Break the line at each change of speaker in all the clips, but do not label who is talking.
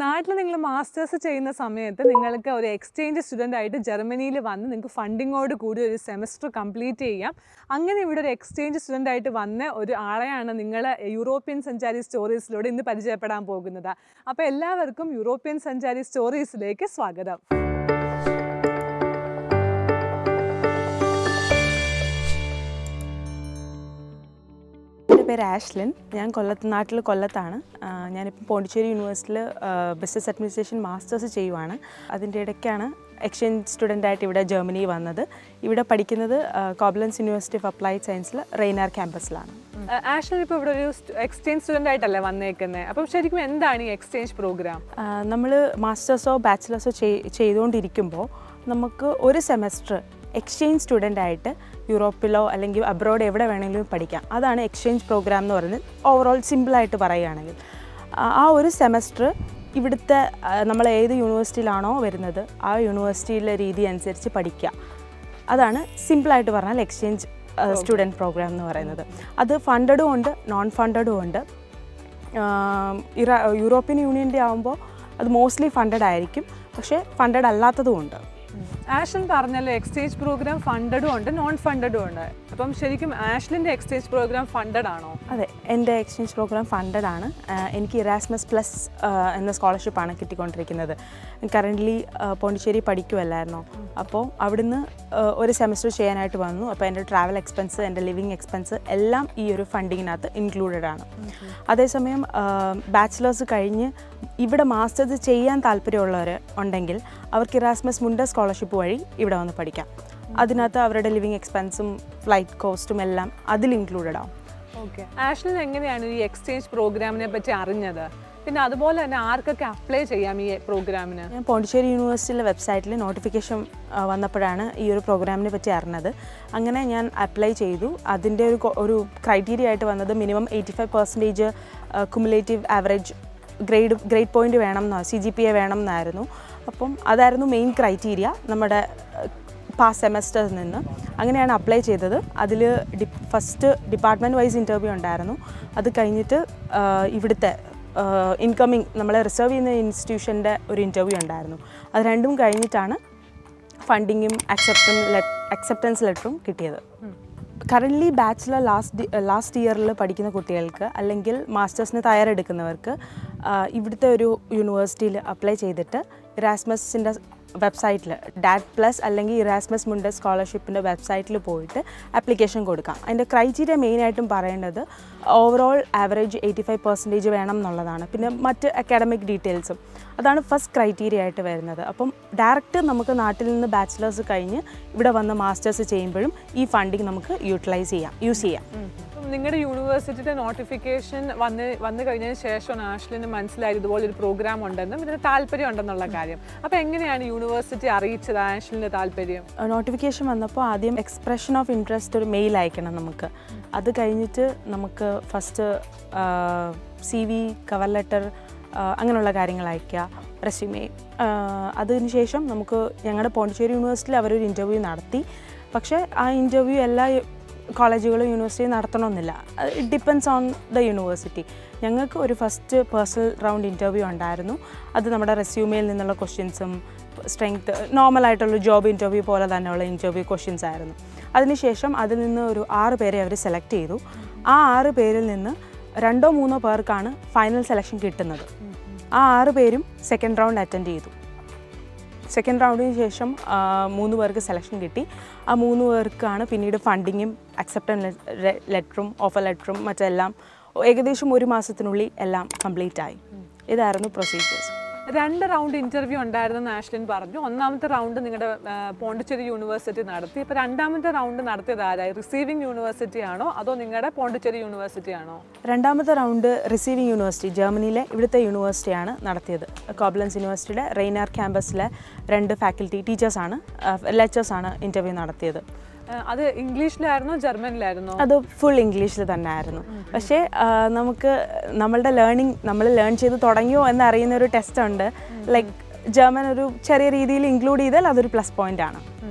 നാട്ടിൽ നിങ്ങൾ മാസ്റ്റേഴ്സ് ചെയ്യുന്ന സമയത്ത് നിങ്ങൾക്ക് ഒരു എക്സ്ചേഞ്ച് സ്റ്റുഡൻ്റ് ആയിട്ട് ജർമ്മനിയിൽ വന്ന് നിങ്ങൾക്ക് ഫണ്ടിങ്ങോട് കൂടി ഒരു സെമസ്റ്റർ കംപ്ലീറ്റ് ചെയ്യാം. അങ്ങനെ ഇവിടെ ഒരു എക്സ്ചേഞ്ച് സ്റ്റുഡൻ്റ് ആയിട്ട് വന്ന ഒരു ആളെയാണ് നിങ്ങൾ യൂറോപ്യൻ സഞ്ചാരി സ്റ്റോറീസിലൂടെ ഇന്ന് പരിചയപ്പെടാൻ പോകുന്നത്. അപ്പോൾ എല്ലാവർക്കും യൂറോപ്യൻ സഞ്ചാരി സ്റ്റോറീസിലേക്ക് സ്വാഗതം.
എൻ്റെ പേര് ആഷ്ലിൻ. ഞാൻ നാട്ടിൽ കൊല്ലത്താണ്. ഞാനിപ്പോൾ പോണ്ടിച്ചേരി യൂണിവേഴ്സിറ്റിയിൽ ബിസിനസ് അഡ്മിനിസ്ട്രേഷൻ മാസ്റ്റേഴ്സ് ചെയ്യുവാണ്. അതിൻ്റെ ഇടയ്ക്കാണ് എക്സ്ചേഞ്ച് സ്റ്റുഡൻ്റായിട്ട് ഇവിടെ ജർമ്മനി വന്നത്. ഇവിടെ പഠിക്കുന്നത് കോബ്ലൻസ് യൂണിവേഴ്സിറ്റി ഓഫ് അപ്ലൈഡ് സയൻസിൽ റെയ്നാർ ക്യാമ്പസിലാണ്.
ആഷ്ലിൻ ഇപ്പോൾ ഇവിടെ ഒരു എക്സ്ചേഞ്ച് സ്റ്റുഡൻ്റ് ആയിട്ടല്ലേ വന്നേക്കുന്നത്? അപ്പം ശരിക്കും എന്താണ് ഈ എക്സ്ചേഞ്ച് പ്രോഗ്രാം?
നമ്മൾ മാസ്റ്റേഴ്സോ ബാച്ചിലേഴ്സോ ചെയ്തുകൊണ്ടിരിക്കുമ്പോൾ നമുക്ക് ഒരു സെമസ്റ്റർ എക്സ്ചേഞ്ച് സ്റ്റുഡൻ്റായിട്ട് യൂറോപ്പിലോ അല്ലെങ്കിൽ അബ്രോഡ് എവിടെ വേണമെങ്കിലും പഠിക്കാം. അതാണ് എക്സ്ചേഞ്ച് പ്രോഗ്രാം എന്ന് പറയുന്നത്. ഓവറോൾ സിമ്പിളായിട്ട് പറയുകയാണെങ്കിൽ ആ ഒരു സെമസ്റ്റർ ഇവിടുത്തെ നമ്മൾ ഏത് യൂണിവേഴ്സിറ്റിയിലാണോ വരുന്നത് ആ യൂണിവേഴ്സിറ്റിയിലെ രീതി അനുസരിച്ച് പഠിക്കുക. അതാണ് സിമ്പിളായിട്ട് പറഞ്ഞാൽ എക്സ്ചേഞ്ച് സ്റ്റുഡൻറ്റ് പ്രോഗ്രാം എന്ന് പറയുന്നത്. അത് ഫണ്ടഡും ഉണ്ട്, നോൺ ഫണ്ടഡും ഉണ്ട്. യൂറോപ്യൻ യൂണിയൻ്റെ ആകുമ്പോൾ അത് മോസ്റ്റ്ലി ഫണ്ടഡ് ആയിരിക്കും, പക്ഷേ ഫണ്ടഡ് അല്ലാത്തതും ഉണ്ട്.
ആഷ്ലിൻ പറഞ്ഞല്ലോ എക്സ്ചേഞ്ച് പ്രോഗ്രാം ഫണ്ടഡും ഉണ്ട്, നോൺ ഫണ്ടഡും ഉണ്ട്. അപ്പം ശരിക്കും ആഷ്ലിൻ്റെ എക്സ്ചേഞ്ച് പ്രോഗ്രാം ഫണ്ടഡ് ആണോ?
അതെ, എൻ്റെ എക്സ്ചേഞ്ച് പ്രോഗ്രാം ഫണ്ടഡ് ആണ്. എനിക്ക് ഇറാസ്മസ് പ്ലസ് എന്ന സ്കോളർഷിപ്പാണ് കിട്ടിക്കൊണ്ടിരിക്കുന്നത്. കറൻ്റ്ലി പോണ്ടിച്ചേരി പഠിക്കുമല്ലായിരുന്നോ, അപ്പോൾ അവിടുന്ന് ഒരു സെമസ്റ്റർ ചെയ്യാനായിട്ട് വന്നു. അപ്പോൾ എൻ്റെ ട്രാവൽ എക്സ്പെൻസ്, എൻ്റെ ലിവിങ് എക്സ്പെൻസ് എല്ലാം ഈ ഒരു ഫണ്ടിങ്ങിനകത്ത് ഇൻക്ലൂഡഡ് ആണ്. അതേസമയം ബാച്ചിലേഴ്സ് കഴിഞ്ഞ് ഇവിടെ മാസ്റ്റേഴ്സ് ചെയ്യാൻ താല്പര്യമുള്ളവർ ഉണ്ടെങ്കിൽ അവർക്ക് ഇറാസ്മസ് മുണ്ടസ് സ്കോളർഷിപ്പ് വഴി ഇവിടെ വന്ന് പഠിക്കാം. അതിനകത്ത് അവരുടെ ലിവിങ് എക്സ്പെൻസും ഫ്ലൈറ്റ് കോസ്റ്റും എല്ലാം അതിൽ ഇൻക്ലൂഡഡ് ആവും.
ഓക്കെ, ആഷ്ലിൻ എങ്ങനെയാണ് ഈ എക്സ്ചേഞ്ച് പ്രോഗ്രാമിനെ പറ്റി അറിഞ്ഞത്? പിന്നെ അതുപോലെ തന്നെ ആർക്കൊക്കെ അപ്ലൈ ചെയ്യാം ഈ പ്രോഗ്രാമിന്?
ഞാൻ പോണ്ടിച്ചേരി യൂണിവേഴ്സിറ്റിയിലെ വെബ്സൈറ്റിൽ നോട്ടിഫിക്കേഷൻ വന്നപ്പോഴാണ് ഈ ഒരു പ്രോഗ്രാമിനെ പറ്റി അറിഞ്ഞത്. അങ്ങനെ ഞാൻ അപ്ലൈ ചെയ്തു. അതിൻ്റെ ഒരു ക്രൈറ്റീരിയ ആയിട്ട് വന്നത് minimum 85% cumulative average grade point വേണം, CGPA വേണം എന്നായിരുന്നു. അപ്പം അതായിരുന്നു മെയിൻ ക്രൈറ്റീരിയ നമ്മുടെ പാസ് സെമസ്റ്ററിൽ നിന്ന്. അങ്ങനെയാണ് അപ്ലൈ ചെയ്തത്. അതിൽ ഫസ്റ്റ് ഡിപ്പാർട്ട്മെൻറ്റ് വൈസ് ഇൻ്റർവ്യൂ ഉണ്ടായിരുന്നു. അത് കഴിഞ്ഞിട്ട് ഇവിടുത്തെ ഇൻകമ്മിങ് നമ്മളെ റിസർവ് ചെയ്യുന്ന ഇൻസ്റ്റിറ്റ്യൂഷൻ്റെ ഒരു ഇൻ്റർവ്യൂ ഉണ്ടായിരുന്നു. അത് രണ്ടും കഴിഞ്ഞിട്ടാണ് ഫണ്ടിങ്ങും അക്സെപ്റ്റൻസ് ലെറ്ററും കിട്ടിയത്. കറൻ്റ്ലി ബാച്ചിലർ ലാസ്റ്റ് ഇയറിൽ പഠിക്കുന്ന കുട്ടികൾക്ക് അല്ലെങ്കിൽ മാസ്റ്റേഴ്സിന് തയ്യാറെടുക്കുന്നവർക്ക് ഇവിടുത്തെ ഒരു യൂണിവേഴ്സിറ്റിയിൽ അപ്ലൈ ചെയ്തിട്ട് ഇറാസ്മസിൻ്റെ വെബ്സൈറ്റിൽ ഡാറ്റ് പ്ലസ് അല്ലെങ്കിൽ ഇറാസ്മസ് മുണ്ടസ് സ്കോളർഷിപ്പിൻ്റെ വെബ്സൈറ്റിൽ പോയിട്ട് ആപ്ലിക്കേഷൻ കൊടുക്കാം. അതിൻ്റെ ക്രൈറ്റീരിയ മെയിനായിട്ടും പറയേണ്ടത് ഓവറോൾ ആവറേജ് 85% വേണം എന്നുള്ളതാണ്. പിന്നെ മറ്റ് അക്കാഡമിക് ഡീറ്റെയിൽസും അതാണ് ഫസ്റ്റ് ക്രൈറ്റീരിയ ആയിട്ട് വരുന്നത്. അപ്പം ഡയറക്റ്റ് നമുക്ക് നാട്ടിൽ നിന്ന് ബാച്ചിലേഴ്സ് കഴിഞ്ഞ് ഇവിടെ വന്ന് മാസ്റ്റേഴ്സ് ചെയ്യുമ്പോഴും ഈ ഫണ്ടിങ് നമുക്ക് യൂസ് ചെയ്യാം.
നിങ്ങളുടെ യൂണിവേഴ്സിറ്റിയുടെ നോട്ടിഫിക്കേഷൻ വന്നു കഴിഞ്ഞതിന് ശേഷമാണ് ആഷ്ലിന് മനസ്സിലായത് ഇതുപോലെ ഒരു പ്രോഗ്രാം ഉണ്ടെന്നും ഇതിന് താല്പര്യം ഉണ്ടെന്നുള്ള കാര്യം. അപ്പോൾ എങ്ങനെയാണ് യൂണിവേഴ്സിറ്റി അറിയിച്ചത് ആഷ്ലിൻ്റെ താല്പര്യം?
നോട്ടിഫിക്കേഷൻ വന്നപ്പോൾ ആദ്യം എക്സ്പ്രഷൻ ഓഫ് ഇൻട്രസ്റ്റ് ഒരു മെയിൽ അയക്കണം നമുക്ക്. അത് കഴിഞ്ഞിട്ട് നമുക്ക് ഫസ്റ്റ് CV, കവർ ലെറ്റർ അങ്ങനെയുള്ള കാര്യങ്ങൾ അയക്കുക, റെസ്യൂമേ. അതിനുശേഷം നമുക്ക് ഞങ്ങളുടെ പോണ്ടിച്ചേരി യൂണിവേഴ്സിറ്റിയിൽ അവരൊരു ഇൻ്റർവ്യൂ നടത്തി. പക്ഷേ ആ ഇൻ്റർവ്യൂ എല്ലാ കോളേജുകളും യൂണിവേഴ്സിറ്റി നടത്തണമെന്നില്ല. It depends on the university. ഞങ്ങൾക്ക് ഒരു ഫസ്റ്റ് പേഴ്സണൽ റൗണ്ട് ഇൻ്റർവ്യൂ ഉണ്ടായിരുന്നു. അത് നമ്മുടെ റെസ്യൂമേയിൽ നിന്നുള്ള ക്വസ്റ്റ്യൻസും സ്ട്രെങ്ത് നോർമലായിട്ടുള്ള ജോബ് ഇൻ്റർവ്യൂ പോലെ തന്നെയുള്ള ഇൻ്റർവ്യൂ ക്വസ്റ്റ്യൻസ് ആയിരുന്നു. അതിനുശേഷം അതിൽ നിന്ന് ഒരു 6 പേരെ അവർ സെലക്ട് ചെയ്തു. ആ 6 പേരിൽ നിന്ന് 2 or 3 പേർക്കാണ് ഫൈനൽ സെലക്ഷൻ കിട്ടുന്നത്. ആ 6 പേരും സെക്കൻഡ് റൗണ്ട് അറ്റൻഡ് ചെയ്തു. സെക്കൻഡ് റൗണ്ടിന് ശേഷം 3 പേർക്ക് സെലക്ഷൻ കിട്ടി. ആ 3 പേർക്കാണ് പിന്നീട് ഫണ്ടിങ്ങും അക്സെപ്റ്റൻസ് ലെറ്ററും ഓഫർ ലെറ്ററും മറ്റെല്ലാം ഏകദേശം 1 മാസത്തിനുള്ളിൽ എല്ലാം കംപ്ലീറ്റ് ആയി. ഇതായിരുന്നു പ്രൊസീജിയേഴ്സ്.
2 റൗണ്ട് ഇൻ്റർവ്യൂ ഉണ്ടായിരുന്നെന്ന് ആഷ്ലിൻ പറഞ്ഞു. ഒന്നാമത്തെ റൗണ്ട് നിങ്ങളുടെ പോണ്ടിച്ചേരി യൂണിവേഴ്സിറ്റി നടത്തി. ഇപ്പോൾ രണ്ടാമത്തെ റൗണ്ട് നടത്തിയത് ആരായി? റിസീവിംഗ് യൂണിവേഴ്സിറ്റി ആണോ അതോ നിങ്ങളുടെ പോണ്ടിച്ചേരി യൂണിവേഴ്സിറ്റി ആണോ?
രണ്ടാമത്തെ റൗണ്ട് റിസീവിംഗ് യൂണിവേഴ്സിറ്റി, ജർമ്മനിയിലെ ഇവിടുത്തെ യൂണിവേഴ്സിറ്റിയാണ് നടത്തിയത്. കോബ്ലൻസ് യൂണിവേഴ്സിറ്റിയുടെ റെയ്നാർ ക്യാമ്പസിലെ 2 ഫാക്കൽറ്റി ലെക്ചേഴ്സാണ് ഇൻ്റർവ്യൂ നടത്തിയത്.
അത് ഇംഗ്ലീഷിലായിരുന്നോ ജർമ്മനിലായിരുന്നോ?
അത് ഫുൾ ഇംഗ്ലീഷിൽ തന്നെ ആയിരുന്നു. പക്ഷേ നമുക്ക് നമ്മൾ ലേൺ ചെയ്ത് തുടങ്ങിയോ എന്നറിയുന്ന ഒരു ടെസ്റ്റ് ഉണ്ട്. ലൈക്ക് ജർമ്മൻ ഒരു ചെറിയ രീതിയിൽ ഇൻക്ലൂഡ് ചെയ്താൽ അതൊരു പ്ലസ് പോയിന്റ് ആണ്.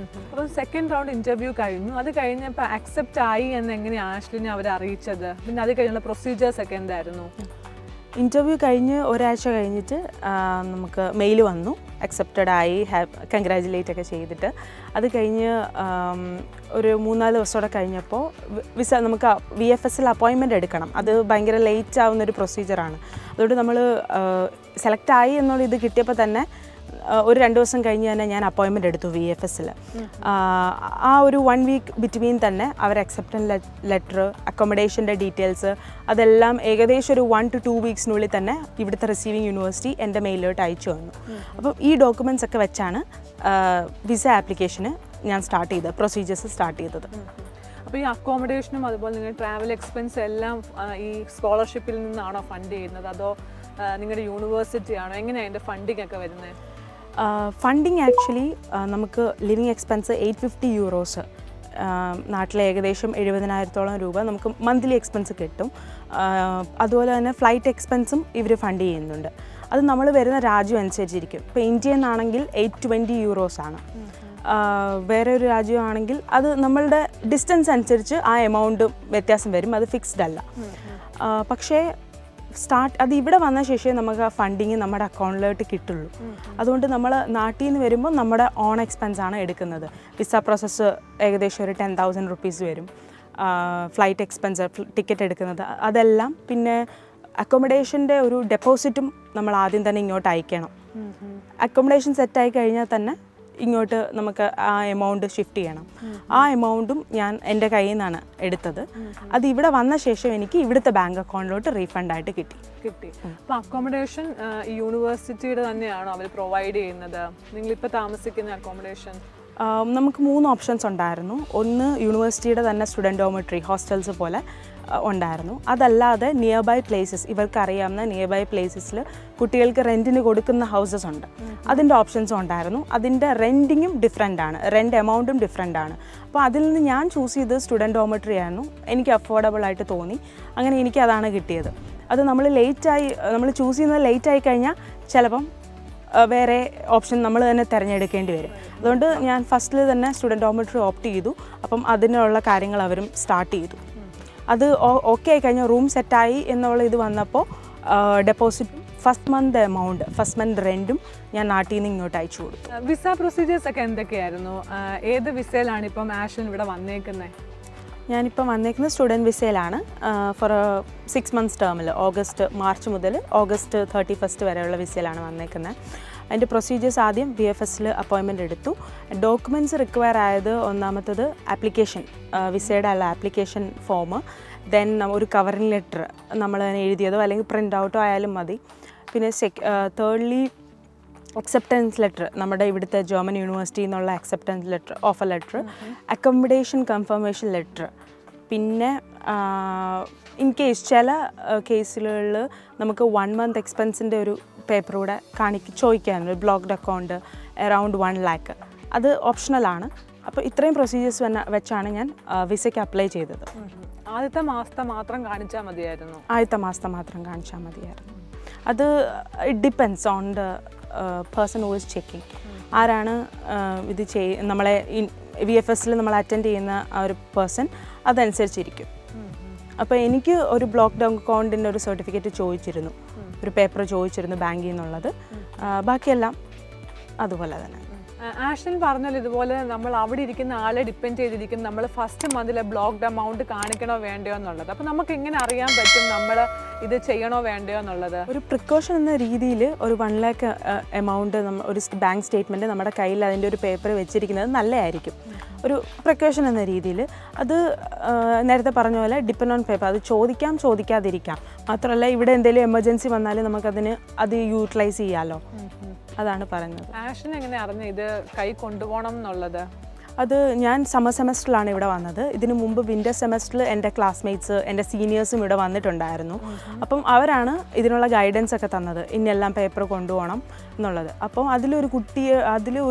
അപ്പോൾ സെക്കൻഡ് റൗണ്ട് ഇൻ്റർവ്യൂ കഴിഞ്ഞു. അത് കഴിഞ്ഞപ്പോൾ അക്സെപ്റ്റ് ആയി എന്ന് എങ്ങനെയാണ് ആഷ്ലിനെ അവർ അറിയിച്ചത്? പിന്നെ അത് കഴിഞ്ഞുള്ള പ്രൊസീജിയേഴ്സ് ഒക്കെ എന്തായിരുന്നു?
ഇൻ്റർവ്യൂ കഴിഞ്ഞ് ഒരാഴ്ച കഴിഞ്ഞിട്ട് നമുക്ക് മെയിൽ വന്നു, അക്സെപ്റ്റഡ് ആയി, കൺഗ്രാജുലേറ്റ് ഒക്കെ ചെയ്തിട്ട്. അത് കഴിഞ്ഞ് ഒരു 3-4 ദിവസത്തോടെ കഴിഞ്ഞപ്പോൾ വിസ നമുക്ക് VFSൽ അപ്പോയിൻമെൻറ്റ് എടുക്കണം. അത് ഭയങ്കര ലേറ്റ് ആവുന്നൊരു പ്രൊസീജിയറാണ്. അതുകൊണ്ട് നമ്മൾ സെലക്ട് ആയി എന്നുള്ള ഇത് കിട്ടിയപ്പോൾ തന്നെ ഒരു 2 ദിവസം കഴിഞ്ഞ് തന്നെ ഞാൻ അപ്പോയിൻമെൻറ്റ് എടുത്തു VFSൽ. ആ ഒരു 1 വീക്ക് ബിറ്റ്വീൻ തന്നെ അവർ അക്സെപ്റ്റൻസ് ലെറ്റർ, അക്കോമഡേഷൻ്റെ ഡീറ്റെയിൽസ് അതെല്ലാം ഏകദേശം ഒരു 1 to 2 വീക്സിനുള്ളിൽ തന്നെ ഇവിടുത്തെ റിസീവിങ് യൂണിവേഴ്സിറ്റി എൻ്റെ മെയിലോട്ട് അയച്ചു തന്നു. അപ്പം ഈ ഡോക്യുമെൻറ്റ്സ് ഒക്കെ വെച്ചാണ് വിസ ആപ്ലിക്കേഷന് ഞാൻ പ്രൊസീജിയേഴ്സ് സ്റ്റാർട്ട് ചെയ്തത്.
അപ്പോൾ ഈ അക്കോമഡേഷനും അതുപോലെ നിങ്ങൾ ട്രാവൽ എക്സ്പെൻസ് എല്ലാം ഈ സ്കോളർഷിപ്പിൽ നിന്നാണോ ഫണ്ട് ചെയ്യുന്നത്, അതോ നിങ്ങളുടെ യൂണിവേഴ്സിറ്റി ആണോ, എങ്ങനെയാണ് അതിൻ്റെ ഫണ്ടിങ് ഒക്കെ വരുന്നത്?
ഫണ്ടിങ് ആക്ച്വലി നമുക്ക് ലിവിങ് എക്സ്പെൻസ് 850 യൂറോസ്, നാട്ടിലെ ഏകദേശം 70,000-ഓളം രൂപ നമുക്ക് മന്ത്ലി എക്സ്പെൻസ് കിട്ടും. അതുപോലെ തന്നെ ഫ്ലൈറ്റ് എക്സ്പെൻസും ഇവർ ഫണ്ട് ചെയ്യുന്നുണ്ട്. അത് നമ്മൾ വരുന്ന രാജ്യം അനുസരിച്ചിരിക്കും. ഇപ്പോൾ ഇന്ത്യയിൽ നിന്നാണെങ്കിൽ 820 യൂറോസാണ്. വേറെ ഒരു രാജ്യമാണെങ്കിൽ അത് നമ്മളുടെ ഡിസ്റ്റൻസ് അനുസരിച്ച് ആ എമൗണ്ട് വ്യത്യാസം വരും, അത് ഫിക്സ്ഡ് അല്ല. പക്ഷേ അത് ഇവിടെ വന്ന ശേഷമേ നമുക്ക് ആ ഫണ്ടിങ് നമ്മുടെ അക്കൗണ്ടിലോട്ട് കിട്ടുള്ളൂ. അതുകൊണ്ട് നമ്മൾ നാട്ടിൽ നിന്ന് വരുമ്പോൾ നമ്മുടെ ഓൺ എക്സ്പെൻസ് ആണ് എടുക്കുന്നത്. വിസ പ്രോസസ്സ് ഏകദേശം ഒരു 10,000 റുപ്പീസ് വരും. ഫ്ലൈറ്റ് എക്സ്പെൻസ്, ടിക്കറ്റ് എടുക്കുന്നത് അതെല്ലാം, പിന്നെ അക്കോമഡേഷൻ്റെ ഒരു ഡെപ്പോസിറ്റും നമ്മൾ ആദ്യം തന്നെ ഇങ്ങോട്ട് അയക്കണം. അക്കോമഡേഷൻ സെറ്റായി കഴിഞ്ഞാൽ തന്നെ ഇങ്ങോട്ട് നമുക്ക് ആ എമൗണ്ട് ഷിഫ്റ്റ് ചെയ്യണം. ആ എമൗണ്ടും ഞാൻ എൻ്റെ കയ്യിൽ നിന്നാണ് എടുത്തത്. അത് ഇവിടെ വന്ന ശേഷം എനിക്ക് ഇവിടുത്തെ ബാങ്ക് അക്കൗണ്ടിലോട്ട് റീഫണ്ടായിട്ട് കിട്ടി.
അപ്പോൾ അക്കോമഡേഷൻ ഈ യൂണിവേഴ്സിറ്റിയുടെ തന്നെയാണോ അവർ പ്രൊവൈഡ് ചെയ്യുന്നത്? നിങ്ങളിപ്പോൾ താമസിക്കുന്ന അക്കോമഡേഷൻ
നമുക്ക് 3 ഓപ്ഷൻസ് ഉണ്ടായിരുന്നു. ഒന്ന് യൂണിവേഴ്സിറ്റിയുടെ തന്നെ സ്റ്റുഡൻറ്റ് ഡോമിറ്ററി ഹോസ്റ്റൽസ് പോലെ ഉണ്ടായിരുന്നു. അതല്ലാതെ നിയർ ബൈ പ്ലേസസ്, ഇവർക്കറിയാവുന്ന നിയർ ബൈ പ്ലേസസിൽ കുട്ടികൾക്ക് റെൻറ്റിന് കൊടുക്കുന്ന ഹൗസസ് ഉണ്ട്. അതിൻ്റെ ഓപ്ഷൻസും ഉണ്ടായിരുന്നു. അതിൻ്റെ റെൻറ്റിങ്ങും ഡിഫറെൻ്റ് ആണ്, റെൻറ്റ് എമൗണ്ടും ഡിഫറെൻ്റ് ആണ്. അപ്പോൾ അതിൽ നിന്ന് ഞാൻ ചൂസ് ചെയ്തത് സ്റ്റുഡൻറ്റ് ഡോമിറ്ററി ആയിരുന്നു. എനിക്ക് അഫോർഡബിൾ ആയിട്ട് തോന്നി. അങ്ങനെ എനിക്ക് അതാണ് കിട്ടിയത്. അത് നമ്മൾ ചൂസ് ചെയ്യുന്നത് ലേറ്റായി കഴിഞ്ഞാൽ ചിലപ്പം വേറെ ഓപ്ഷൻ നമ്മൾ തന്നെ തിരഞ്ഞെടുക്കേണ്ടി വരും. അതുകൊണ്ട് ഞാൻ ഫസ്റ്റിൽ തന്നെ സ്റ്റുഡൻറ്റ് ഡോമിറ്ററി ഓപ്റ്റ് ചെയ്തു. അപ്പം അതിനുള്ള കാര്യങ്ങൾ അവരും സ്റ്റാർട്ട് ചെയ്തു. അത് ഓക്കെ ആയി കഴിഞ്ഞാൽ റൂം സെറ്റായി എന്നുള്ള ഇത് വന്നപ്പോൾ ഡെപ്പോസിറ്റും ഫസ്റ്റ് മന്ത് റെൻറ്റും ഞാൻ നാട്ടിൽ നിന്ന് ഇങ്ങോട്ട് അയച്ചു കൊടുത്തു.
വിസ പ്രൊസീജിയേഴ്സ് ഒക്കെ എന്തൊക്കെയായിരുന്നു? ഏത് വിസയിലാണ് ഇപ്പം ആഷ്ലിൻ ഇവിടെ വന്നേക്കുന്നത്?
ഞാനിപ്പം വന്നേക്കുന്നത് സ്റ്റുഡൻറ്റ് വിസയിലാണ്. ഫോർ 6 months ടേമിൽ മാർച്ച് മുതൽ ഓഗസ്റ്റ് 31 വരെയുള്ള വിസയിലാണ് വന്നേക്കുന്നത്. അതിൻ്റെ പ്രൊസീജിയേഴ്സ് ആദ്യം VFSൽ അപ്പോയിൻമെൻറ്റ് എടുത്തു. ഡോക്യുമെൻറ്റ്സ് റിക്വയർ ആയത് ഒന്നാമത്തത് ആപ്ലിക്കേഷൻ, വിസയുടെ അല്ല ആപ്ലിക്കേഷൻ ഫോം, ദെൻ ഒരു കവറിംഗ് ലെറ്റർ നമ്മൾ തന്നെ എഴുതിയതോ അല്ലെങ്കിൽ പ്രിൻ്റ് ഔട്ടോ ആയാലും മതി. പിന്നെ തേർഡ്ലി അക്സെപ്റ്റൻസ് ലെറ്റർ, നമ്മുടെ ഇവിടുത്തെ ജർമ്മൻ യൂണിവേഴ്സിറ്റിയിൽ നിന്നുള്ള acceptance letter, offer letter, accommodation confirmation letter. പിന്നെ ഇൻ കേസ് ചില കേസുകളിൽ നമുക്ക് 1 month എക്സ്പെൻസിൻ്റെ ഒരു പേപ്പർ കൂടെ ചോദിക്കാനുണ്ട്. ബ്ലോക്ക്ഡ് അക്കൗണ്ട് അറൗണ്ട് 1 lakh, അത് ഓപ്ഷണലാണ്. അപ്പോൾ ഇത്രയും പ്രൊസീജിയേഴ്സ് വെച്ചാണ് ഞാൻ വിസയ്ക്ക് അപ്ലൈ ചെയ്തത്.
ആദ്യത്തെ മാസത്തെ മാത്രം കാണിച്ചാൽ മതിയായിരുന്നു?
ആദ്യത്തെ മാസത്തെ മാത്രം കാണിച്ചാൽ മതിയായിരുന്നു. അത് it depends on the person who is checking. ആരാണ് ഇത് നമ്മളെ VFSൽ നമ്മൾ അറ്റൻഡ് ചെയ്യുന്ന ആ ഒരു പേഴ്സൺ, അതനുസരിച്ചിരിക്കും. അപ്പോൾ എനിക്ക് ഒരു ബ്ലോക്ക്ഡ് അക്കൗണ്ടിൻ്റെ ഒരു സർട്ടിഫിക്കറ്റ് ചോദിച്ചിരുന്നു, ഒരു പേപ്പർ ചോദിച്ചിരുന്നു ബാങ്കിൽ നിന്നുള്ളത്. ബാക്കിയെല്ലാം അതുപോലെ തന്നെ.
ആഷ്ലിൻ പറഞ്ഞല്ലോ ഇതുപോലെ നമ്മൾ അവിടെ ഇരിക്കുന്ന ആളെ ഡിപ്പെൻഡ് ചെയ്തിരിക്കും നമ്മൾ ഫസ്റ്റ് മന്തിലെ ബ്ലോക്ക്ഡ് എമൗണ്ട് കാണിക്കണോ വേണ്ടയോ എന്നുള്ളത്. അപ്പോൾ നമുക്ക് എങ്ങനെ അറിയാൻ പറ്റും നമ്മൾ ഇത് ചെയ്യണോ വേണ്ടയോ എന്നുള്ളത്?
ഒരു പ്രിക്കോഷൻ എന്ന രീതിയിൽ ഒരു 1 lakh എമൗണ്ട് ഒരു ബാങ്ക് സ്റ്റേറ്റ്മെൻറ്റ് നമ്മുടെ കയ്യിൽ അതിൻ്റെ ഒരു പേപ്പർ വെച്ചിരിക്കുന്നത് നല്ലതായിരിക്കും. ഒരു പ്രിക്കോഷൻ എന്ന രീതിയിൽ അത് നേരത്തെ പറഞ്ഞ പോലെ ഡിപ്പെൻഡ് ഓൺ പേപ്പർ, അത് ചോദിക്കാതിരിക്കാം. മാത്രമല്ല ഇവിടെ എന്തെങ്കിലും എമർജൻസി വന്നാൽ അത് യൂട്ടിലൈസ് ചെയ്യാമല്ലോ, അതാണ് പറയുന്നത്.
ആഷ്ലിൻ എങ്ങനെ അറിഞ്ഞു ഇത് കൈ കൊണ്ടുപോകണം എന്നുള്ളത്?
അത് ഞാൻ സമ്മർ സെമസ്റ്ററിലാണ് ഇവിടെ വന്നത്. ഇതിനു മുമ്പ് വിൻ്റർ സെമസ്റ്ററിൽ എൻ്റെ ക്ലാസ്മേറ്റ്സ്, എൻ്റെ സീനിയേഴ്സും ഇവിടെ വന്നിട്ടുണ്ടായിരുന്നു. അപ്പം അവരാണ് ഇതിനുള്ള ഗൈഡൻസ് ഒക്കെ തന്നത്, ഇന്നെല്ലാം പേപ്പർ കൊണ്ടുപോകണം എന്നുള്ളത്. അപ്പം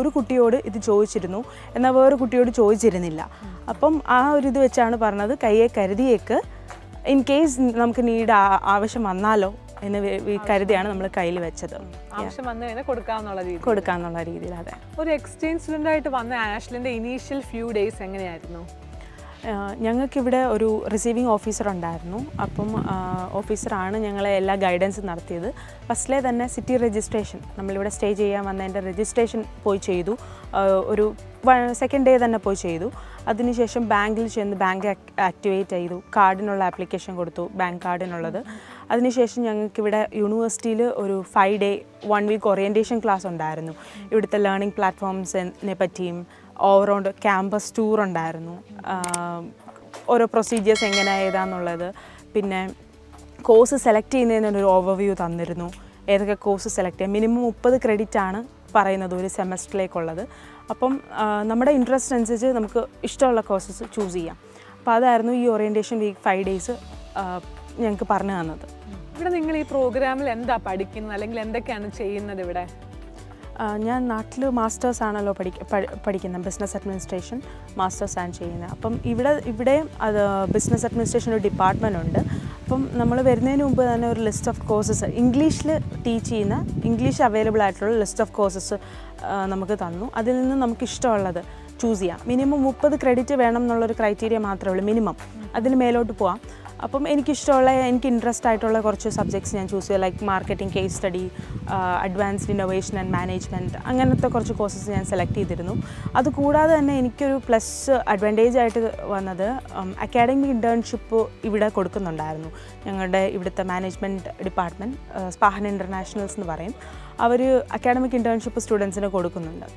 ഒരു കുട്ടിയോട് ഇത് ചോദിച്ചിരുന്നു, എന്നാൽ വേറൊരു കുട്ടിയോട് ചോദിച്ചിരുന്നില്ല. അപ്പം ആ ഒരു ഇത് വെച്ചാണ് പറഞ്ഞത്, കയ്യെ കരുതിയേക്ക്, ഇൻ കേസ് നമുക്ക് ആവശ്യം വന്നാലോ എന്ന് കരുതിയാണ് നമ്മൾ കയ്യിൽ വെച്ചത്.
ആവശ്യം വന്നു കഴിഞ്ഞാൽ
കൊടുക്കാന്നുള്ള രീതിയിൽ. അതെ.
ഒരു എക്സ്ചേഞ്ച് സ്റ്റുഡൻ്റ് ആയിട്ട് വന്ന ആഷ്ലിൻ്റെ ഇനീഷ്യൽ ഫ്യൂ ഡേയ്സ് എങ്ങനെയായിരുന്നു?
ഞങ്ങൾക്കിവിടെ ഒരു റിസീവിങ് ഓഫീസർ ഉണ്ടായിരുന്നു. അപ്പം ഓഫീസറാണ് ഞങ്ങളെ എല്ലാ ഗൈഡൻസും നടത്തിയത്. ഫസ്റ്റിലെ തന്നെ സിറ്റി രജിസ്ട്രേഷൻ, നമ്മളിവിടെ സ്റ്റേ ചെയ്യാൻ വന്നതിൻ്റെ രജിസ്ട്രേഷൻ പോയി ചെയ്തു. ഒരു സെക്കൻഡ് ഡേ തന്നെ പോയി ചെയ്തു. അതിനുശേഷം ബാങ്കിൽ ചെന്ന് ബാങ്ക് ആക്ടിവേറ്റ് ചെയ്തു, കാർഡിനുള്ള ആപ്ലിക്കേഷൻ കൊടുത്തു, ബാങ്ക് കാർഡിനുള്ളത്. അതിനുശേഷം ഞങ്ങൾക്കിവിടെ യൂണിവേഴ്സിറ്റിയിൽ ഒരു 5 day 1 week ഓറിയൻറ്റേഷൻ ക്ലാസ് ഉണ്ടായിരുന്നു. ഇവിടുത്തെ ലേണിംഗ് പ്ലാറ്റ്ഫോംസിനെ പറ്റിയും ഓവറോണ്ട് ക്യാമ്പസ് ടൂർ ഉണ്ടായിരുന്നു. ഓരോ പ്രൊസീജിയേഴ്സ് എങ്ങനെ ഏതാന്നുള്ളത്, പിന്നെ കോഴ്സ് സെലക്ട് ചെയ്യുന്നതിനൊരു ഓവർവ്യൂ തന്നിരുന്നു. ഏതൊക്കെ കോഴ്സ് സെലക്ട് ചെയ്യാം. മിനിമം 30 credit ആണ് പറയുന്നത് ഒരു സെമസ്റ്ററിലേക്കുള്ളത്. അപ്പം നമ്മുടെ ഇൻട്രസ്റ്റ് അനുസരിച്ച് നമുക്ക് ഇഷ്ടമുള്ള കോഴ്സസ് ചൂസ് ചെയ്യാം. അപ്പോൾ അതായിരുന്നു ഈ ഓറിയൻറ്റേഷൻ വീക്ക് 5 days ഞങ്ങൾക്ക് പറഞ്ഞു തന്നത്.
ഇവിടെ നിങ്ങൾ ഈ പ്രോഗ്രാമിൽ എന്താ പഠിക്കുന്നത്, അല്ലെങ്കിൽ എന്തൊക്കെയാണ് ചെയ്യുന്നത് ഇവിടെ?
ഞാൻ നാട്ടിൽ മാസ്റ്റേഴ്സ് ആണല്ലോ പഠിക്കുന്നത്, ബിസിനസ് അഡ്മിനിസ്ട്രേഷൻ മാസ്റ്റേഴ്സാണ് ചെയ്യുന്നത്. അപ്പം ഇവിടെ അത് ബിസിനസ് അഡ്മിനിസ്ട്രേഷൻ ഒരു ഡിപ്പാർട്ട്മെൻ്റ് ഉണ്ട്. അപ്പം നമ്മൾ വരുന്നതിന് മുമ്പ് തന്നെ ഒരു ലിസ്റ്റ് ഓഫ് കോഴ്സസ് ഇംഗ്ലീഷിൽ ടീച്ച് ചെയ്യുന്ന, ഇംഗ്ലീഷ് അവൈലബിൾ ആയിട്ടുള്ള ലിസ്റ്റ് ഓഫ് കോഴ്സസ് നമുക്ക് തന്നു. അതിൽ നിന്ന് നമുക്ക് ഇഷ്ടമുള്ളത് ചൂസ് ചെയ്യാം. മിനിമം 30 credit വേണം എന്നുള്ളൊരു ക്രൈറ്റീരിയ മാത്രമേ ഉള്ളൂ, മിനിമം. അതിന് മേലോട്ട് പോവാം. അപ്പം എനിക്കിഷ്ടമുള്ള, എനിക്ക് ഇൻട്രസ്റ്റ് ആയിട്ടുള്ള കുറച്ച് സബ്ജക്ട്സ് ഞാൻ ചൂസ് ചെയ്യുക. Like marketing, case study, advanced innovation and management, അങ്ങനത്തെ കുറച്ച് കോഴ്സസ് ഞാൻ സെലക്ട് ചെയ്തിരുന്നു. അതുകൂടാതെ തന്നെ എനിക്കൊരു പ്ലസ് അഡ്വാൻറ്റേജ് ആയിട്ട് വന്നത് അക്കാഡമിക് ഇൻറ്റേൺഷിപ്പ് ഇവിടെ കൊടുക്കുന്നുണ്ടായിരുന്നു. ഞങ്ങളുടെ ഇവിടുത്തെ മാനേജ്മെൻറ്റ് ഡിപ്പാർട്ട്മെൻറ്റ്, സ്പാഹൻ ഇൻ്റർനാഷണൽസ് എന്ന് പറയും, അവർ അക്കാഡമിക് ഇൻറ്റേൺഷിപ്പ് സ്റ്റുഡൻസിന് കൊടുക്കുന്നുണ്ട്.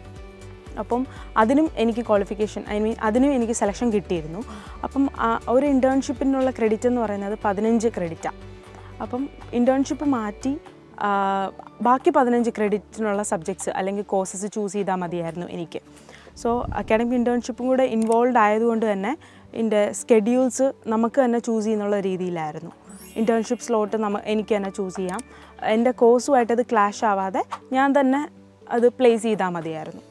അപ്പം അതിനും എനിക്ക് ക്വാളിഫിക്കേഷൻ, അതിനും എനിക്ക് സെലക്ഷൻ കിട്ടിയിരുന്നു. അപ്പം ഒരു ഇൻറ്റേൺഷിപ്പിനുള്ള ക്രെഡിറ്റ് എന്ന് പറയുന്നത് 15 credit. അപ്പം ഇൻറ്റേൺഷിപ്പ് മാറ്റി ബാക്കി 15 creditനുള്ള സബ്ജക്ട്സ് അല്ലെങ്കിൽ കോഴ്സസ് ചൂസ് ചെയ്താൽ മതിയായിരുന്നു എനിക്ക്. സോ അക്കാഡമിക് ഇൻറ്റേൺഷിപ്പും കൂടെ ഇൻവോൾവ് ആയതുകൊണ്ട് തന്നെ ഇതിൻ്റെ സ്കെഡ്യൂൾസ് നമുക്ക് തന്നെ ചൂസ് ചെയ്യുന്നുള്ള രീതിയിലായിരുന്നു. ഇൻറ്റേൺഷിപ്പ് സ്ലോട്ട് എനിക്ക് തന്നെ ചൂസ് ചെയ്യാം. എൻ്റെ കോഴ്സുമായിട്ടത് ക്ലാഷ് ആവാതെ ഞാൻ തന്നെ അത് പ്ലേസ് ചെയ്താൽ മതിയായിരുന്നു.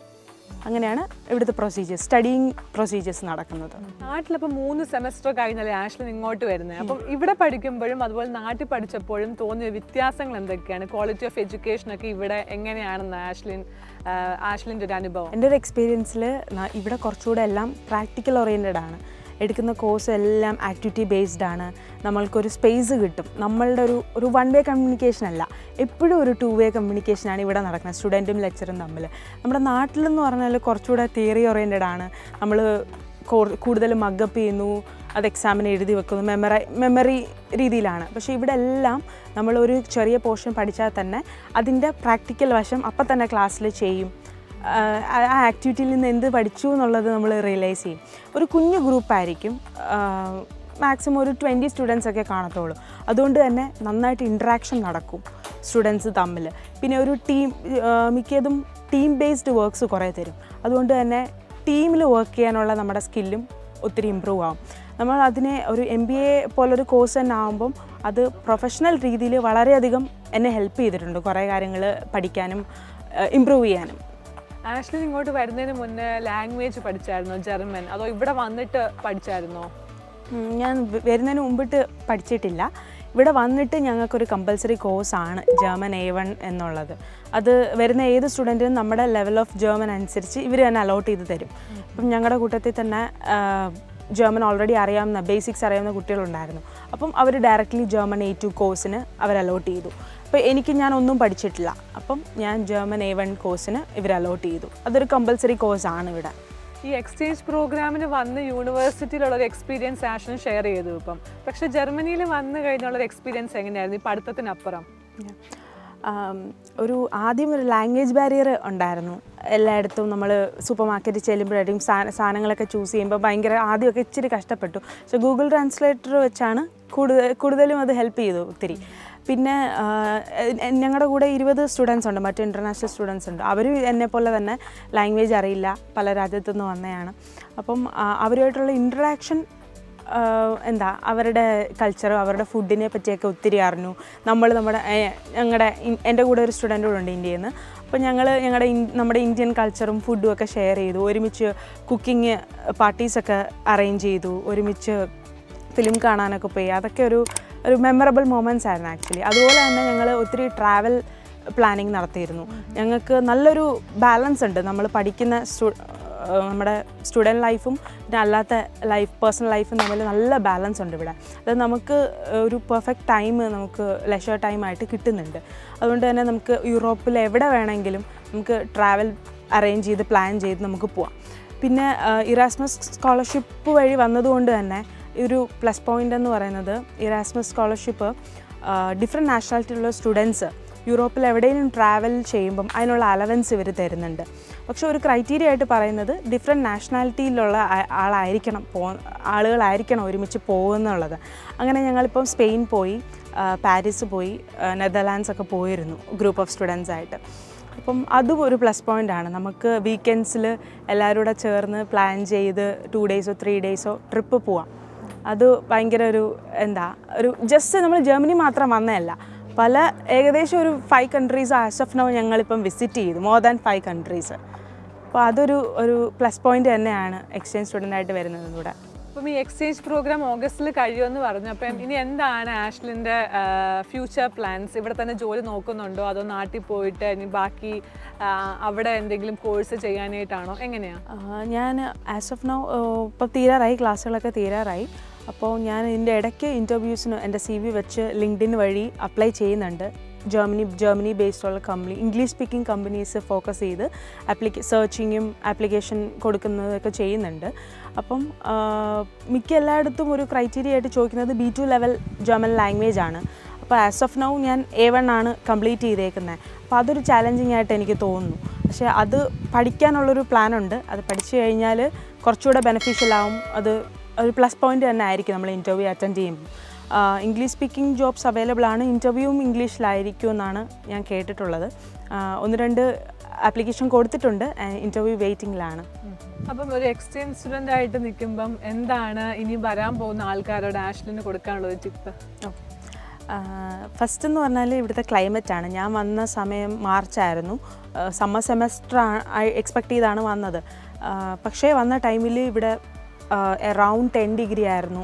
അങ്ങനെയാണ് ഇവിടുത്തെ പ്രൊസീജിയേഴ്സ്, സ്റ്റഡിയിങ് പ്രൊസീജിയേഴ്സ് നടക്കുന്നത്.
നാട്ടിലിപ്പോൾ 3 semester കഴിഞ്ഞാലേ ആഷ്ലിൻ ഇങ്ങോട്ട് വരുന്നത്. അപ്പം ഇവിടെ പഠിക്കുമ്പോഴും അതുപോലെ നാട്ടിൽ പഠിച്ചപ്പോഴും തോന്നിയ വ്യത്യാസങ്ങൾ എന്തൊക്കെയാണ്? ക്വാളിറ്റി ഓഫ് എഡ്യൂക്കേഷൻ ഒക്കെ ഇവിടെ എങ്ങനെയാണെന്ന് ആഷ്ലിൻ്റെ ഒരു അനുഭവം?
എൻ്റെ ഒരു എക്സ്പീരിയൻസിൽ ഇവിടെ കുറച്ചുകൂടെ എല്ലാം പ്രാക്ടിക്കൽ ഓറിയൻറ്റഡ് ആണ്. എടുക്കുന്ന കോഴ്സ് എല്ലാം ആക്ടിവിറ്റി ബേസ്ഡ് ആണ്. നമ്മൾക്കൊരു സ്പേസ് കിട്ടും. നമ്മളുടെ ഒരു 1 way കമ്മ്യൂണിക്കേഷൻ അല്ല, എപ്പോഴും ഒരു 2 way കമ്മ്യൂണിക്കേഷനാണ് ഇവിടെ നടക്കുന്നത്, സ്റ്റുഡൻറ്റും ലെക്ചറും തമ്മിൽ. നമ്മുടെ നാട്ടിലെന്ന് പറഞ്ഞാൽ കുറച്ചുകൂടെ തിയറി ഓറിയൻറ്റഡ് ആണ്. നമ്മൾ കൂടുതൽ മഗ്ഗപ്പ് ചെയ്യുന്നു, അത് എക്സാമിന് എഴുതി വെക്കുന്നു, മെമ്മറി രീതിയിലാണ്. പക്ഷേ ഇവിടെ എല്ലാം നമ്മളൊരു ചെറിയ പോർഷൻ പഠിച്ചാൽ തന്നെ അതിൻ്റെ പ്രാക്ടിക്കൽ വശം അപ്പം തന്നെ ക്ലാസ്സിൽ ചെയ്യും. ആ ആക്ടിവിറ്റിയിൽ നിന്ന് എന്ത് പഠിച്ചു എന്നുള്ളത് നമ്മൾ റിയലൈസ് ചെയ്യും. ഒരു കുഞ്ഞു ഗ്രൂപ്പായിരിക്കും, മാക്സിമം ഒരു 20 students ഒക്കെ കാണത്തുള്ളൂ. അതുകൊണ്ട് തന്നെ നന്നായിട്ട് ഇൻട്രാക്ഷൻ നടക്കും സ്റ്റുഡൻസ് തമ്മിൽ. പിന്നെ ഒരു മിക്കതും ടീം ബേസ്ഡ് വർക്ക്സ് കുറേ തരും. അതുകൊണ്ട് തന്നെ ടീമിൽ വർക്ക് ചെയ്യാനുള്ള നമ്മുടെ സ്കില്ലും ഒത്തിരി ഇമ്പ്രൂവ് ആവും. നമ്മൾ അതിനെ ഒരു MBA പോലൊരു കോഴ്സ് തന്നെ ആകുമ്പം അത് പ്രൊഫഷണൽ രീതിയിൽ വളരെയധികം എന്നെ ഹെൽപ്പ് ചെയ്തിട്ടുണ്ട്, കുറേ കാര്യങ്ങൾ പഠിക്കാനും ഇമ്പ്രൂവ് ചെയ്യാനും.
ആഷ്ലിൻ ഇങ്ങോട്ട് വരുന്നതിന് മുന്നേ ലാംഗ്വേജ് പഠിച്ചായിരുന്നോ, ജർമ്മൻ, അതോ ഇവിടെ വന്നിട്ട് പഠിച്ചായിരുന്നോ?
ഞാൻ വരുന്നതിന് മുമ്പിട്ട് പഠിച്ചിട്ടില്ല. ഇവിടെ വന്നിട്ട് ഞങ്ങൾക്കൊരു കമ്പൽസറി കോഴ്സാണ് ജർമ്മൻ A1 എന്നുള്ളത്. അത് വരുന്ന ഏത് സ്റ്റുഡൻറ്റിനും നമ്മുടെ ലെവൽ ഓഫ് ജർമ്മൻ അനുസരിച്ച് ഇവർ തന്നെ അലോട്ട് ചെയ്ത് തരും. അപ്പം ഞങ്ങളുടെ കൂട്ടത്തിൽ തന്നെ ജർമ്മൻ ഓൾറെഡി അറിയാവുന്ന, ബേസിക്സ് അറിയാവുന്ന കുട്ടികളുണ്ടായിരുന്നു. അപ്പം അവർ ഡയറക്റ്റ്ലി ജർമ്മൻ A2 കോഴ്സിന് അവർ അലോട്ട് ചെയ്തു. അപ്പോൾ ഞാൻ ഒന്നും പഠിച്ചിട്ടില്ല. അപ്പം ഞാൻ ജർമ്മൻ A1 കോഴ്സിന് ഇവർ അലോട്ട് ചെയ്തു. അതൊരു കമ്പൽസറി കോഴ്സാണ് ഇവിടെ.
ഈ എക്സ്ചേഞ്ച് പ്രോഗ്രാമിന് വന്ന് യൂണിവേഴ്സിറ്റിയിലുള്ളൊരു എക്സ്പീരിയൻസ് ആഷ്ലിൻ ഷെയർ ചെയ്തു ഇപ്പം. പക്ഷേ ജർമ്മനിയിൽ വന്നു കഴിഞ്ഞുള്ളൊരു എക്സ്പീരിയൻസ് എങ്ങനെയായിരുന്നു ഈ പഠിത്തത്തിനപ്പുറം?
ആദ്യം ഒരു ലാംഗ്വേജ് ബാരിയർ ഉണ്ടായിരുന്നു. എല്ലായിടത്തും നമ്മൾ സൂപ്പർ മാർക്കറ്റിൽ ചെല്ലുമ്പോഴായിരിക്കും സാധനങ്ങളൊക്കെ ചൂസ് ചെയ്യുമ്പോൾ ആദ്യമൊക്കെ ഇച്ചിരി കഷ്ടപ്പെട്ടു. പക്ഷേ ഗൂഗിൾ ട്രാൻസ്ലേറ്റർ വെച്ചാണ് കൂടുതലും അത് ഹെൽപ്പ് ചെയ്തു ഒത്തിരി. പിന്നെ ഞങ്ങളുടെ കൂടെ 20 സ്റ്റുഡൻസ് ഉണ്ട്, മറ്റു ഇൻ്റർനാഷണൽ സ്റ്റുഡൻസ് ഉണ്ട്. അവരും എന്നെപ്പോലെ തന്നെ ലാംഗ്വേജ് അറിയില്ല, പല രാജ്യത്തു നിന്ന് വന്നതാണ്. അപ്പം അവരുമായിട്ടുള്ള ഇൻട്രാക്ഷൻ അവരുടെ കൾച്ചറും അവരുടെ ഫുഡിനെ പറ്റിയൊക്കെ ഒത്തിരി അറിഞ്ഞു. എൻ്റെ കൂടെ ഒരു സ്റ്റുഡൻ്റ് കൂടെ ഉണ്ട് ഇന്ത്യയിൽ നിന്ന്. അപ്പോൾ നമ്മുടെ ഇന്ത്യൻ കൾച്ചറും ഫുഡും ഒക്കെ ഷെയർ ചെയ്തു. ഒരുമിച്ച് കുക്കിംഗ് പാർട്ടീസൊക്കെ അറേഞ്ച് ചെയ്തു, ഒരുമിച്ച് ഫിലിം കാണാനൊക്കെ പോയി. അതൊക്കെ ഒരു മെമ്മറബിൾ മൊമെൻറ്റ്സ് ആയിരുന്നു ആക്ച്വലി. അതുപോലെ തന്നെ ഞങ്ങൾ ഒത്തിരി ട്രാവൽ പ്ലാനിങ് നടത്തിയിരുന്നു. ഞങ്ങൾക്ക് നല്ലൊരു ബാലൻസ് ഉണ്ട്. നമ്മൾ പഠിക്കുന്ന നമ്മുടെ സ്റ്റുഡൻറ്റ് ലൈഫും പിന്നെ അല്ലാത്ത പേഴ്സണൽ ലൈഫും തമ്മിൽ നല്ല ബാലൻസ് ഉണ്ട് ഇവിടെ. അത് നമുക്ക് ഒരു പെർഫെക്റ്റ് ടൈം നമുക്ക് ലെഷർ ടൈമായിട്ട് കിട്ടുന്നുണ്ട്. അതുകൊണ്ട് തന്നെ നമുക്ക് യൂറോപ്പിൽ എവിടെ വേണമെങ്കിലും നമുക്ക് ട്രാവൽ അറേഞ്ച് ചെയ്ത് പ്ലാൻ ചെയ്ത് നമുക്ക് പോവാം. പിന്നെ ഇറാസ്മസ് സ്കോളർഷിപ്പ് വഴി വന്നതുകൊണ്ട് തന്നെ ഒരു പ്ലസ് പോയിൻ്റ് എന്ന് പറയുന്നത് ഇറാസ്മസ് സ്കോളർഷിപ്പ് ഡിഫറെൻറ്റ് നാഷണാലിറ്റിയിലുള്ള സ്റ്റുഡൻസ് യൂറോപ്പിൽ എവിടെയെങ്കിലും ട്രാവൽ ചെയ്യുമ്പം അതിനുള്ള അലവൻസ് ഇവർ തരുന്നുണ്ട്. പക്ഷേ ഒരു ക്രൈറ്റീരിയ ആയിട്ട് പറയുന്നത് ഡിഫറെൻറ്റ് നാഷണാലിറ്റിയിലുള്ള ആളുകളായിരിക്കണം ഒരുമിച്ച് പോകുന്നുള്ളത്. അങ്ങനെ ഞങ്ങളിപ്പം സ്പെയിൻ പോയി, പാരീസ് പോയി, നെതർലാൻഡ്സ് ഒക്കെ പോയിരുന്നു ഗ്രൂപ്പ് ഓഫ് സ്റ്റുഡൻസ് ആയിട്ട്. അപ്പം അതും ഒരു പ്ലസ് പോയിൻ്റാണ്. നമുക്ക് വീക്കെൻഡ്സിൽ എല്ലാവരും കൂടെ ചേർന്ന് പ്ലാൻ ചെയ്ത് 2 ഡേയ്സോ 3 ഡേയ്സോ ട്രിപ്പ് പോവാം. അത് ഭയങ്കര ഒരു ജസ്റ്റ് നമ്മൾ ജർമ്മനി മാത്രം വന്നതല്ല, ഏകദേശം ഒരു 5 കൺട്രീസ് ആസ് ഓഫ് നൗ ഞങ്ങളിപ്പം വിസിറ്റ് ചെയ്തു, മോർ ദാൻ 5 കൺട്രീസ്. അപ്പോൾ അതൊരു പ്ലസ് പോയിൻ്റ് തന്നെയാണ് എക്സ്ചേഞ്ച് സ്റ്റുഡൻ്റായിട്ട് വരുന്നത് കൂടെ.
അപ്പം ഈ എക്സ്ചേഞ്ച് പ്രോഗ്രാം ഓഗസ്റ്റിൽ കഴിയുമെന്ന് പറഞ്ഞു. അപ്പം ഇനി എന്താണ് ആഷ്ലിൻ്റെ ഫ്യൂച്ചർ പ്ലാൻസ്? ഇവിടെ തന്നെ ജോലി നോക്കുന്നുണ്ടോ, അതോ നാട്ടിൽ പോയിട്ട് ഇനി ബാക്കി അവിടെ എന്തെങ്കിലും കോഴ്സ് ചെയ്യാനായിട്ടാണോ, എങ്ങനെയാണ്?
ഞാൻ ആസ് ഓഫ് നൗ ഇപ്പോൾ തീരാറായി, ക്ലാസ്സുകളൊക്കെ തീരാറായി. അപ്പോൾ ഞാൻ ഇതിൻ്റെ ഇടയ്ക്ക് ഇൻ്റർവ്യൂസിന് എൻ്റെ CV വെച്ച് ലിങ്ക്ഡിൻ വഴി അപ്ലൈ ചെയ്യുന്നുണ്ട്. ജർമ്മനി ബേസ്ഡുള്ള company, English speaking companies focus ചെയ്ത് സെർച്ചിങ്ങും ആപ്ലിക്കേഷൻ കൊടുക്കുന്നതൊക്കെ ചെയ്യുന്നുണ്ട്. അപ്പം മിക്ക എല്ലായിടത്തും ഒരു ക്രൈറ്റീരിയ ആയിട്ട് ചോദിക്കുന്നത് B2 ലെവൽ ജർമ്മൻ ലാംഗ്വേജ് ആണ്. അപ്പോൾ ആസ് ഓഫ് നൗ ഞാൻ A1 ആണ് കംപ്ലീറ്റ് ചെയ്തേക്കുന്നത്. അപ്പോൾ അതൊരു ചാലഞ്ചിങ് ആയിട്ട് എനിക്ക് തോന്നുന്നു. പക്ഷേ അത് പഠിക്കാനുള്ളൊരു പ്ലാനുണ്ട്. അത് പഠിച്ചു കഴിഞ്ഞാൽ കുറച്ചുകൂടെ ബെനിഫിഷ്യൽ ആവും. അത് ഒരു പ്ലസ് പോയിൻ്റ് തന്നെ ആയിരിക്കും നമ്മൾ ഇൻ്റർവ്യൂ അറ്റൻഡ് ചെയ്യുമ്പോൾ. ഇംഗ്ലീഷ് സ്പീക്കിംഗ് ജോബ്സ് അവൈലബിൾ ആണ്. ഇൻ്റർവ്യൂവും ഇംഗ്ലീഷിലായിരിക്കും എന്നാണ് ഞാൻ കേട്ടിട്ടുള്ളത്. 1-2 ആപ്ലിക്കേഷൻ കൊടുത്തിട്ടുണ്ട്, ഇൻ്റർവ്യൂ വെയിറ്റിംഗിലാണ്.
അപ്പം ഒരു എക്സ്ചേഞ്ച് സ്റ്റുഡൻ്റ് ആയിട്ട് നിൽക്കുമ്പം എന്താണ് ഇനി വരാൻ പോകുന്ന ആൾക്കാരോട് ആഷ്ലിന് കൊടുക്കാനുള്ള ഒരു ടിപ്പ്?
ഫസ്റ്റ് എന്ന് പറഞ്ഞാൽ ഇവിടുത്തെ ക്ലൈമറ്റാണ്. ഞാൻ വന്ന സമയം മാർച്ചായിരുന്നു. സമ്മർ സെമസ്റ്റർ എക്സ്പെക്റ്റ് ചെയ്താണ് വന്നത്. പക്ഷേ വന്ന ടൈമിൽ ഇവിടെ അറൗണ്ട് 10 ഡിഗ്രി ആയിരുന്നു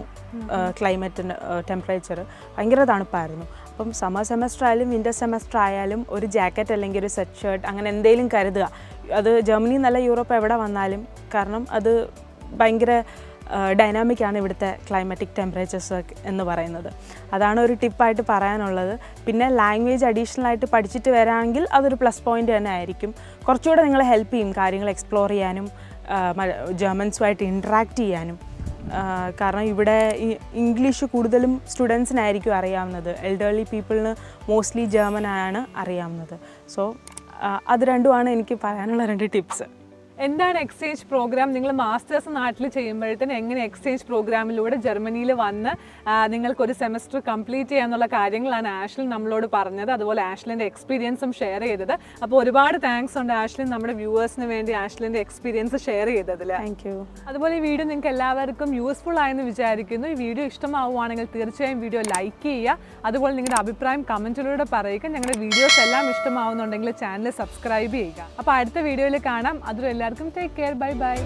ക്ലൈമറ്റിൻ്റെ ടെമ്പറേച്ചർ. ഭയങ്കര തണുപ്പായിരുന്നു. അപ്പം സമ്മർ സെമസ്റ്റർ ആയാലും വിൻ്റർ സെമസ്റ്റർ ആയാലും ഒരു ജാക്കറ്റ് അല്ലെങ്കിൽ ഒരു സെറ്റ് ഷർട്ട് അങ്ങനെ എന്തെങ്കിലും കരുതുക. അത് ജർമ്മനി എന്നല്ല, യൂറോപ്പ് എവിടെ വന്നാലും. കാരണം അത് ഭയങ്കര ഡൈനാമിക്കാണ് ഇവിടുത്തെ ക്ലൈമാറ്റിക് ടെമ്പറേച്ചേഴ്സ് എന്ന് പറയുന്നത്. അതാണ് ഒരു ടിപ്പായിട്ട് പറയാനുള്ളത്. പിന്നെ ലാംഗ്വേജ് അഡീഷണൽ ആയിട്ട് പഠിച്ചിട്ട് വരാമെങ്കിൽ അതൊരു പ്ലസ് പോയിൻ്റ് തന്നെ ആയിരിക്കും. കുറച്ചുകൂടെ നിങ്ങളെ ഹെൽപ്പ് ചെയ്യും കാര്യങ്ങൾ എക്സ്പ്ലോർ ചെയ്യാനും ജർമ്മൻസുമായിട്ട് ഇൻട്രാക്ട് ചെയ്യാനും. കാരണം ഇവിടെ ഇംഗ്ലീഷ് കൂടുതലും സ്റ്റുഡൻസിനായിരിക്കും അറിയാവുന്നത്. എൽഡർലി പീപ്പിളിന് മോസ്റ്റ്ലി ജർമ്മനാണ് അറിയാവുന്നത്. സോ അത് രണ്ടുമാണ് എനിക്ക് പറയാനുള്ള 2 ടിപ്സ്.
എന്താണ് എക്സ്ചേഞ്ച് പ്രോഗ്രാം? നിങ്ങൾ മാസ്റ്റേഴ്സ് നാട്ടിൽ ചെയ്യുമ്പോഴത്തേന് എങ്ങനെ എക്സ്ചേഞ്ച് പ്രോഗ്രാമിലൂടെ ജർമ്മനിയിൽ വന്ന് നിങ്ങൾക്കൊരു സെമസ്റ്റർ കംപ്ലീറ്റ് ചെയ്യാന്നുള്ള കാര്യങ്ങളാണ് ആഷ്ലിൻ നമ്മളോട് പറഞ്ഞത്. അതുപോലെ ആഷ്ലിൻ്റെ എക്സ്പീരിയൻസും ഷെയർ ചെയ്തത്. അപ്പോൾ ഒരുപാട് താങ്ക്സ് ഉണ്ട് ആഷ്ലിൻ നമ്മുടെ വ്യൂവേഴ്സിന് വേണ്ടി ആഷ്ലിൻ്റെ എക്സ്പീരിയൻസ് ഷെയർ ചെയ്തതിൽ.
Thank you.
അതുപോലെ ഈ വീഡിയോ നിങ്ങൾക്ക് എല്ലാവർക്കും യൂസ്ഫുൾ ആയെന്ന് വിചാരിക്കുന്നു. ഈ വീഡിയോ ഇഷ്ടമാവുകയാണെങ്കിൽ തീർച്ചയായും വീഡിയോ ലൈക്ക് ചെയ്യുക. അതുപോലെ നിങ്ങളുടെ അഭിപ്രായം കമൻറ്റിലൂടെ പറയുക. ഞങ്ങളുടെ വീഡിയോസ് എല്ലാം ഇഷ്ടമാവുന്നുണ്ടെങ്കിൽ ചാനൽ സബ്സ്ക്രൈബ് ചെയ്യുക. അപ്പോൾ അടുത്ത വീഡിയോയിൽ കാണാം. അതുവരെ എല്ലാവർക്കും ടേക്ക് കെയർ. Bye bye.